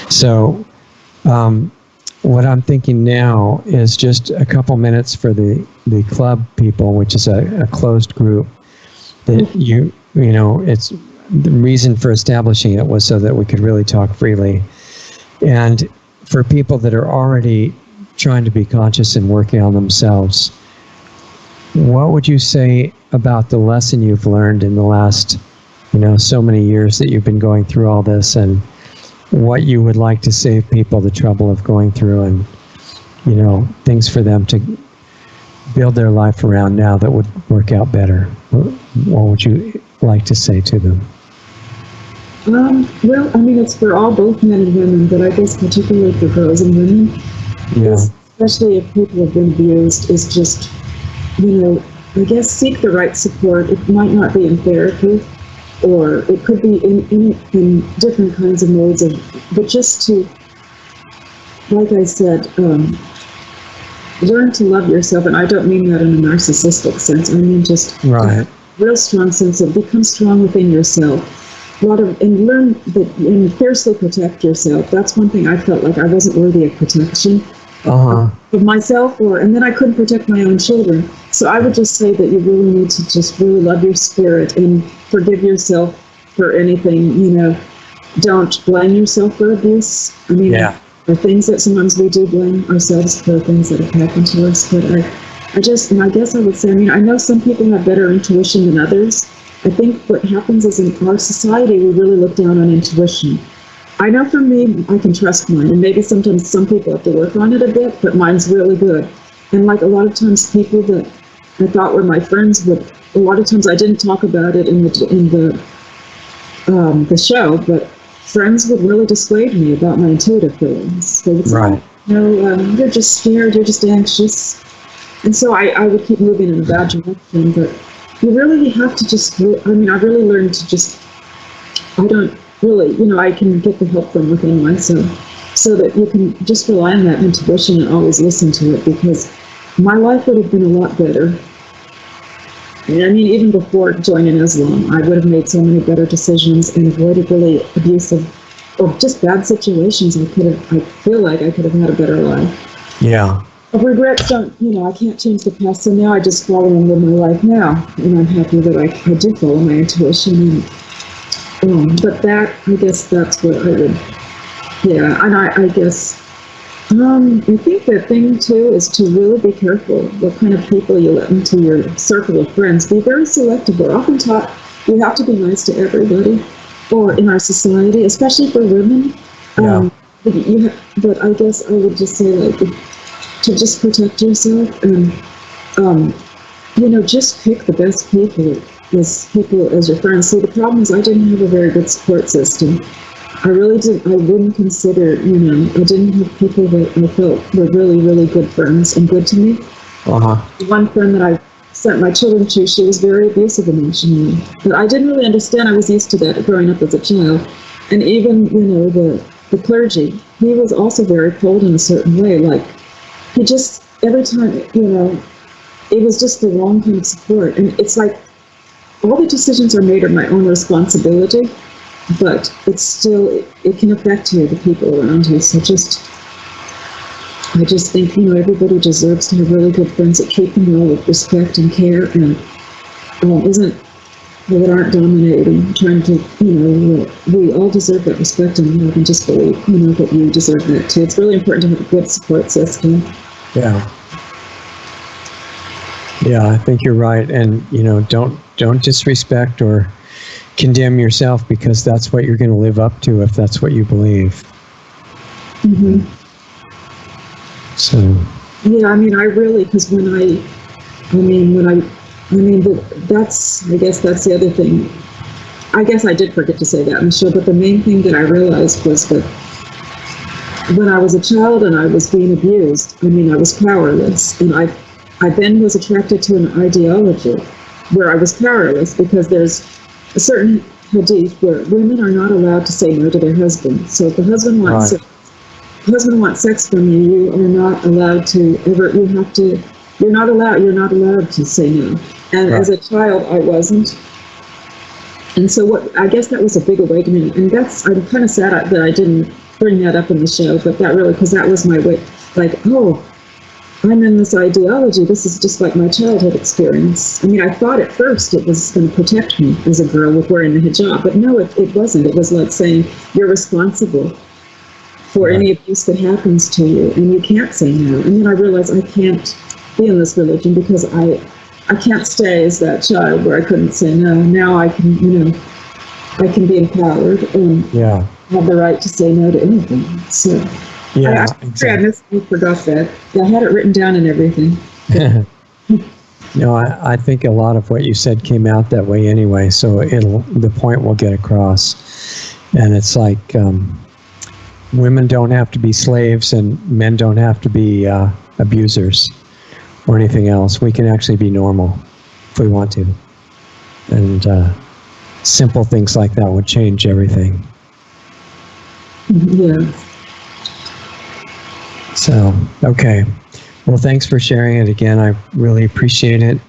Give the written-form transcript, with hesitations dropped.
So what I'm thinking now is just a couple minutes for the club people, which is a closed group. That you know, it's the reason for establishing it was so that we could really talk freely. And for people that are already trying to be conscious and working on themselves, what would you say about the lesson you've learned in the last, so many years that you've been going through all this, and what you would like to save people the trouble of going through, and, things for them to build their life around now that would work out better? What would you like to say to them? Well, I mean, it's for both men and women, but I guess particularly for girls and women. Yeah. Especially if people have been abused, is just, I guess seek the right support. It might not be in therapy, or it could be in different kinds of modes but just to, like I said, learn to love yourself. And I don't mean that in a narcissistic sense. I mean just right. A real strong sense of become strong within yourself. And learn that, and fiercely protect yourself. That's one thing I felt like I wasn't worthy of protection of myself, and then I couldn't protect my own children. So I would just say that you really need to just really love your spirit and forgive yourself for anything. Don't blame yourself for abuse. I mean, there are things that sometimes we do blame ourselves for, things that have happened to us. But I guess I would say, I know some people have better intuition than others. I think what happens is in our society, we really look down on intuition. I know for me, I can trust mine, and maybe sometimes some people have to work on it a bit, but mine's really good. And like a lot of times people that I thought were my friends a lot of times I didn't talk about it in the show, but friends would really dissuade me about my intuitive feelings. They would say, you're just scared, you're just anxious. And so I would keep moving in a bad direction, but you really have to just, I really learned to just, I don't really, I can get the help from within myself, so that you can just rely on that intuition and always listen to it, because my life would have been a lot better. Even before joining Islam, I would have made so many better decisions and avoided really abusive or just bad situations. I feel like I could have had a better life. Yeah. Regrets don't, I can't change the past, so now I just follow and live my life now, and I'm happy that I do follow my intuition. But I guess that's what I would, and I guess, I think the thing too is to really be careful what kind of people you let into your circle of friends. Be very selective. We're often taught you have to be nice to everybody, or in our society, especially for women. But I guess I would just say, to just protect yourself, and just pick the best people as your friends. See, the problem is I didn't have a very good support system. I wouldn't consider, I didn't have people that I felt were really, really good friends and good to me. One friend that I sent my children to, she was very abusive emotionally, but I didn't really understand. I was used to that growing up as a child. And even, the clergy, he was also very cold in a certain way. Like, he just, every time, it was just the wrong kind of support. And it's like, all the decisions are made of my own responsibility, but it's still, it can affect you, the people around you. So I just think, everybody deserves to have really good friends that treat them well with respect and care, and that aren't dominating, trying to, we all deserve that respect and love, and just believe, that you deserve that too. It's really important to have a good support system. Yeah, I think you're right. And, don't disrespect or condemn yourself, because that's what you're going to live up to if that's what you believe. Mm-hmm. So. Yeah, I really, because that's, I guess that's the other thing. I guess I did forget to say that, I'm sure, but the main thing that I realized was that when I was a child and I was being abused, I was powerless, and I then was attracted to an ideology where I was powerless, because there's a certain hadith where women are not allowed to say no to their husband. So if the husband wants sex from you, you are not allowed to ever, you're not allowed to say no. And as a child, I wasn't. And so I guess that was a big awakening. And I'm kind of sad that I didn't bring that up in the show, but that really, because that was my way, like, oh, I'm in this ideology. This is just like my childhood experience. I mean, I thought at first it was going to protect me as a girl with wearing the hijab, but no, it wasn't. It was like saying you're responsible for any abuse that happens to you, and you can't say no. And then I realized I can't be in this religion because I can't stay as that child where I couldn't say no. Now I can, I can be empowered and have the right to say no to anything. So yeah, exactly. I forgot that. I had it written down and everything. No, I think a lot of what you said came out that way anyway, so the point will get across. And it's like women don't have to be slaves and men don't have to be abusers or anything else. We can actually be normal if we want to. And simple things like that would change everything. Yeah. So, okay. Well, thanks for sharing it again. I really appreciate it.